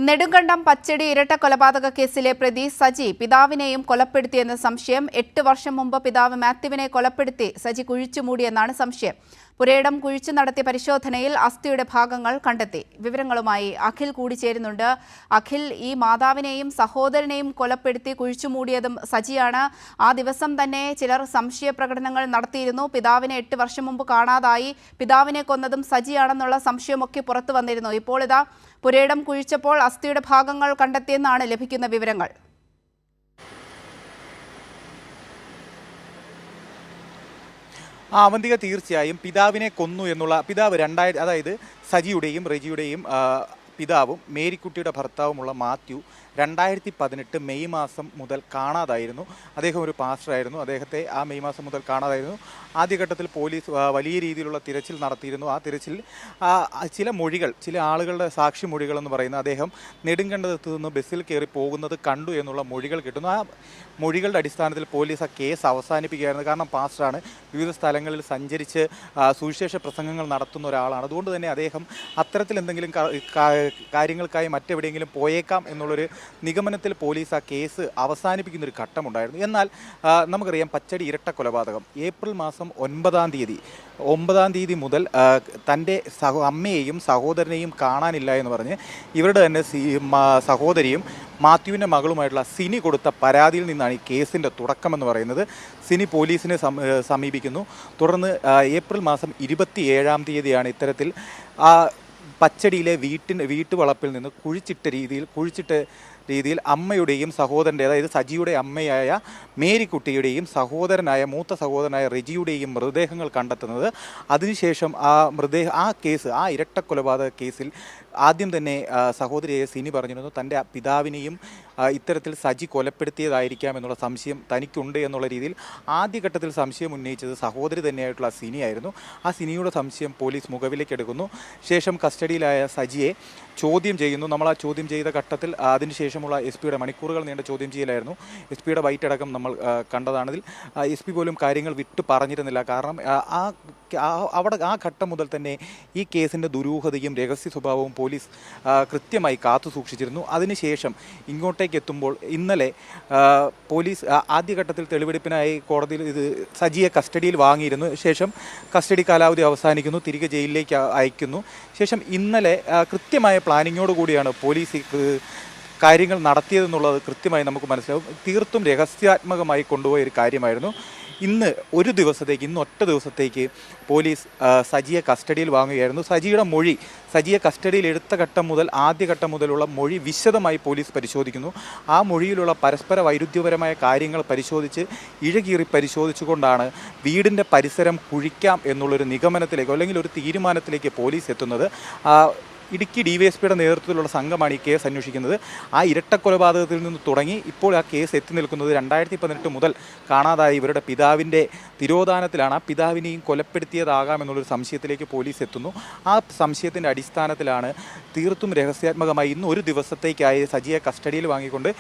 നെടുങ്കണ്ടം പച്ചടി ഇരട്ട കൊലപാതക കേസിലെ പ്രതി സജി പിതാവിനെയും കൊലപ്പെടുത്തിയെന്ന സംശയം. 8 വർഷം മുമ്പ് പിതാവ് മാത്യുവിനെ കൊലപ്പെടുത്തി സജി കുഴിച്ചുമൂടിയെന്നാണ് സംശയം. പുരയിടം കുഴിച്ചു നടത്തിയ പരിശോധനയിൽ അസ്ഥിയുടെ ഭാഗങ്ങൾ കണ്ടെത്തി. വിവരങ്ങളുമായി അഖിൽ കൂടി ചേരുന്നുണ്ട്. അഖിൽ, ഈ മാതാവിനെയും സഹോദരനെയും കൊലപ്പെടുത്തി കുഴിച്ചുമൂടിയതും സജിയാണ്. ആ ദിവസം തന്നെ ചിലർ സംശയ പ്രകടനങ്ങൾ നടത്തിയിരുന്നു. പിതാവിനെ 8 വർഷം മുമ്പ് കാണാതായി, പിതാവിനെ കൊന്നതും സജിയാണെന്നുള്ള സംശയമൊക്കെ പുറത്തു വന്നിരുന്നു. ഇപ്പോൾ ഇതാ പുരയിടം കുഴിച്ചപ്പോൾ അസ്ഥിയുടെ ഭാഗങ്ങൾ കണ്ടെത്തിയെന്നാണ് ലഭിക്കുന്ന വിവരങ്ങൾ. അവന്തിക തീർച്ചയായും പിതാവിനെ കൊന്നു എന്നുള്ള പിതാവ് അതായത് സജിയുടെയും റെജിയുടെയും പിതാവും മേരിക്കുട്ടിയുടെ ഭർത്താവുമുള്ള മാത്യു 2018 മെയ് മാസം മുതൽ കാണാതായിരുന്നു. അദ്ദേഹം ഒരു പാസ്റ്ററായിരുന്നു. അദ്ദേഹത്തെ ആ മെയ് മാസം മുതൽ കാണാതായിരുന്നു. ആദ്യഘട്ടത്തിൽ പോലീസ് വലിയ രീതിയിലുള്ള തിരച്ചിൽ നടത്തിയിരുന്നു. ആ തിരച്ചിൽ ചില ആളുകളുടെ സാക്ഷി മൊഴികൾ എന്ന് പറയുന്നത് അദ്ദേഹം നെടുങ്കണ്ടത്ത് നിന്ന് ബസ്സിൽ കയറി പോകുന്നത് കണ്ടു എന്നുള്ള മൊഴികൾ കിട്ടുന്നു. ആ മൊഴികളുടെ അടിസ്ഥാനത്തിൽ പോലീസ് ആ കേസ് അവസാനിപ്പിക്കുകയായിരുന്നു. കാരണം പാസ്റ്ററാണ്, വിവിധ സ്ഥലങ്ങളിൽ സഞ്ചരിച്ച് സുവിശേഷ പ്രസംഗങ്ങൾ നടത്തുന്ന ഒരാളാണ്. അതുകൊണ്ട് തന്നെ അദ്ദേഹം അത്തരത്തിൽ എന്തെങ്കിലും കാര്യങ്ങൾക്കായി മറ്റെവിടെയെങ്കിലും പോയേക്കാം എന്നുള്ളൊരു നിഗമനത്തിൽ പോലീസ് ആ കേസ് അവസാനിപ്പിക്കുന്നൊരു ഘട്ടമുണ്ടായിരുന്നു. എന്നാൽ നമുക്കറിയാം, പച്ചടി ഇരട്ട കൊലപാതകം ഏപ്രിൽ മാസം 9-ാം തീയതി മുതൽ തൻ്റെ അമ്മയെയും സഹോദരനെയും കാണാനില്ല എന്ന് പറഞ്ഞ് ഇവരുടെ തന്നെ സഹോദരിയും മാത്യുവിൻ്റെ മകളുമായിട്ടുള്ള സിനി കൊടുത്ത പരാതിയിൽ നിന്നാണ് ഈ കേസിൻ്റെ തുടക്കമെന്ന് പറയുന്നത്. സിനി പോലീസിനെ സമീപിക്കുന്നു. തുടർന്ന് ഏപ്രിൽ മാസം 27-ാം തീയതിയാണ് ഇത്തരത്തിൽ പച്ചടിയിലെ വീട്ടുവളപ്പിൽ നിന്ന് കുഴിച്ചിട്ട രീതിയിൽ അമ്മയുടെയും സഹോദരൻ്റെ, അതായത് സജിയുടെ അമ്മയായ മേരിക്കുട്ടിയുടെയും മൂത്ത സഹോദരനായ റെജിയുടെയും മൃതദേഹങ്ങൾ കണ്ടെത്തുന്നത്. അതിനുശേഷം ആ ഇരട്ട കൊലപാതക കേസിൽ ആദ്യം തന്നെ സഹോദരിയെ സിനി പറഞ്ഞിരുന്നു തൻ്റെ പിതാവിനെയും ഇത്തരത്തിൽ സജി കൊലപ്പെടുത്തിയതായിരിക്കാം എന്നുള്ള സംശയം തനിക്കുണ്ട് എന്നുള്ള രീതിയിൽ ആദ്യഘട്ടത്തിൽ സംശയം ഉന്നയിച്ചത് സഹോദരി തന്നെയായിട്ടുള്ള സിനിയായിരുന്നു. ആ സിനിയുടെ സംശയം പോലീസ് മുഖവിലേക്കെടുക്കുന്നു. ശേഷം കസ്റ്റഡിയിലായ സജിയെ ചോദ്യം ചെയ്യുന്നു. നമ്മൾ ആ ചോദ്യം ചെയ്ത ഘട്ടത്തിൽ അതിനുശേഷമുള്ള SP-യുടെ മണിക്കൂറുകൾ നീണ്ട ചോദ്യം ചെയ്യലായിരുന്നു. SP-യുടെ ബൈറ്റടക്കം നമ്മൾ കണ്ടതാണതിൽ SP പോലും കാര്യങ്ങൾ വിട്ടു പറഞ്ഞിരുന്നില്ല. കാരണം ആ ഘട്ടം മുതൽ തന്നെ ഈ കേസിൻ്റെ ദുരൂഹതയും രഹസ്യ സ്വഭാവവും പോലീസ് കൃത്യമായി കാത്തു സൂക്ഷിച്ചിരുന്നു. അതിനുശേഷം ഇങ്ങോട്ടേക്ക് എത്തുമ്പോൾ ഇന്നലെ പോലീസ് ആദ്യഘട്ടത്തിൽ തെളിവെടുപ്പിനായി കോടതിയിൽ സജിയെ കസ്റ്റഡിയിൽ വാങ്ങിയിരുന്നു. ശേഷം കസ്റ്റഡി കാലാവധി അവസാനിക്കുന്നു, തിരികെ ജയിലിലേക്ക് അയക്കുന്നു. ശേഷം ഇന്നലെ കൃത്യമായ പ്ലാനിങ്ങോട് കൂടിയാണ് പോലീസ് കാര്യങ്ങൾ നടത്തിയതെന്നുള്ളത് കൃത്യമായി നമുക്ക് മനസ്സിലാവും. തീർത്തും രഹസ്യാത്മകമായി കൊണ്ടുപോയ ഒരു കാര്യമായിരുന്നു. ഇന്ന് ഒറ്റ ദിവസത്തേക്ക് പോലീസ് സജിയെ കസ്റ്റഡിയിൽ വാങ്ങുകയായിരുന്നു. സജിയെ കസ്റ്റഡിയിൽ എടുത്ത ആദ്യഘട്ടം മുതലുള്ള മൊഴി വിശദമായി പോലീസ് പരിശോധിക്കുന്നു. ആ മൊഴിയിലുള്ള പരസ്പര വൈരുദ്ധ്യപരമായ കാര്യങ്ങൾ ഇഴകീറി പരിശോധിച്ചുകൊണ്ടാണ് വീടിൻ്റെ പരിസരം കുഴിക്കാം എന്നുള്ളൊരു നിഗമനത്തിലേക്ക് അല്ലെങ്കിൽ ഒരു തീരുമാനത്തിലേക്ക് പോലീസ് എത്തുന്നത്. ഇടുക്കി DYSPയുടെ നേതൃത്വത്തിലുള്ള സംഘമാണ് ഈ കേസ് അന്വേഷിക്കുന്നത്. ആ ഇരട്ട കൊലപാതകത്തിൽ നിന്ന് തുടങ്ങി ഇപ്പോൾ ആ കേസ് എത്തി നിൽക്കുന്നത് 2018 മുതൽ കാണാതായ ഇവരുടെ പിതാവിൻ്റെ തിരോധാനത്തിലാണ്. ആ പിതാവിനെയും കൊലപ്പെടുത്തിയതാകാമെന്നുള്ളൊരു സംശയത്തിലേക്ക് പോലീസ് എത്തുന്നു. ആ സംശയത്തിൻ്റെ അടിസ്ഥാനത്തിലാണ് തീർത്തും രഹസ്യാത്മകമായി ഇന്ന് ഒരു ദിവസത്തേക്കായി സജിയെ കസ്റ്റഡിയിൽ വാങ്ങിക്കൊണ്ട്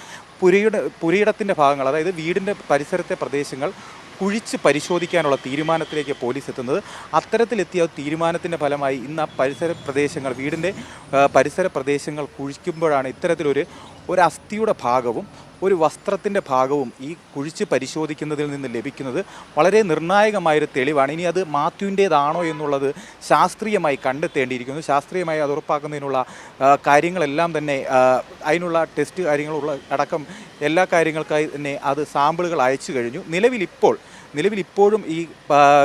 പുരയിടത്തിൻ്റെ ഭാഗങ്ങൾ, അതായത് വീടിൻ്റെ പരിസരത്തെ പ്രദേശങ്ങൾ കുഴിച്ച് പരിശോധിക്കാനുള്ള തീരുമാനത്തിലേക്ക് പോലീസ് എത്തുന്നത്. അത്തരത്തിലെത്തിയ തീരുമാനത്തിൻ്റെ ഫലമായി ഇന്ന് ആ വീടിൻ്റെ പരിസര പ്രദേശങ്ങൾ കുഴിക്കുമ്പോഴാണ് ഇത്തരത്തിലൊരു അസ്ഥിയുടെ ഭാഗവും ഒരു വസ്ത്രത്തിൻ്റെ ഭാഗവും ഈ കുഴിച്ച് പരിശോധിക്കുന്നതിൽ നിന്ന് ലഭിക്കുന്നത്. വളരെ നിർണായകമായൊരു തെളിവാണ്. ഇനി അത് മാത്യുവിൻ്റേതാണോ എന്നുള്ളത് ശാസ്ത്രീയമായി കണ്ടെത്തേണ്ടിയിരിക്കുന്നു. ശാസ്ത്രീയമായി അത് ഉറപ്പാക്കുന്നതിനുള്ള കാര്യങ്ങളെല്ലാം തന്നെ അതിനുള്ള ടെസ്റ്റ് കാര്യങ്ങളുള്ള അടക്കം എല്ലാ കാര്യങ്ങൾക്കായി തന്നെ അത് സാമ്പിളുകൾ അയച്ചു കഴിഞ്ഞു. നിലവിലിപ്പോഴും ഈ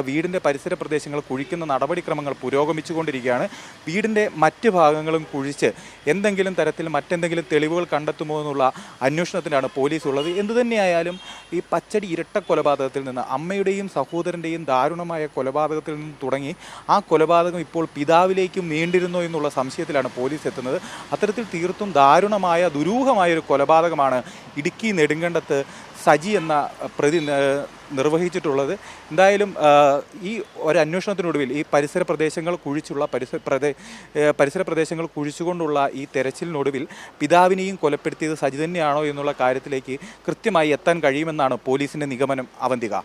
വീടിൻ്റെ പരിസര പ്രദേശങ്ങൾ കുഴിക്കുന്ന നടപടിക്രമങ്ങൾ പുരോഗമിച്ചുകൊണ്ടിരിക്കുകയാണ്. വീടിൻ്റെ മറ്റ് ഭാഗങ്ങളും കുഴിച്ച് മറ്റെന്തെങ്കിലും തെളിവുകൾ കണ്ടെത്തുമോ എന്നുള്ള അന്വേഷണത്തിലാണ് പോലീസ് ഉള്ളത്. എന്തുതന്നെയായാലും ഈ പച്ചടി ഇരട്ട കൊലപാതകത്തിൽ നിന്ന്, അമ്മയുടെയും സഹോദരൻ്റെയും ദാരുണമായ കൊലപാതകത്തിൽ നിന്ന് തുടങ്ങി ആ കൊലപാതകം ഇപ്പോൾ പിതാവിലേക്കും നീണ്ടിരുന്നോ എന്നുള്ള സംശയത്തിലാണ് പോലീസ് എത്തുന്നത്. അത്തരത്തിൽ തീർത്തും ദുരൂഹമായൊരു കൊലപാതകമാണ് ഇടുക്കി നെടുങ്കണ്ടത്ത് സജി എന്ന പ്രതി നിർവഹിച്ചിട്ടുള്ളത്. എന്തായാലും ഈ ഒരു അന്വേഷണത്തിനൊടുവിൽ ഈ പരിസര പ്രദേശങ്ങൾ കുഴിച്ചുകൊണ്ടുള്ള ഈ തെരച്ചിലിനൊടുവിൽ പിതാവിനെയും കൊലപ്പെടുത്തിയത് സജി തന്നെയാണോ എന്നുള്ള കാര്യത്തിലേക്ക് കൃത്യമായി എത്താൻ കഴിയുമെന്നാണ് പോലീസിൻ്റെ നിഗമനം. അവന്തിക.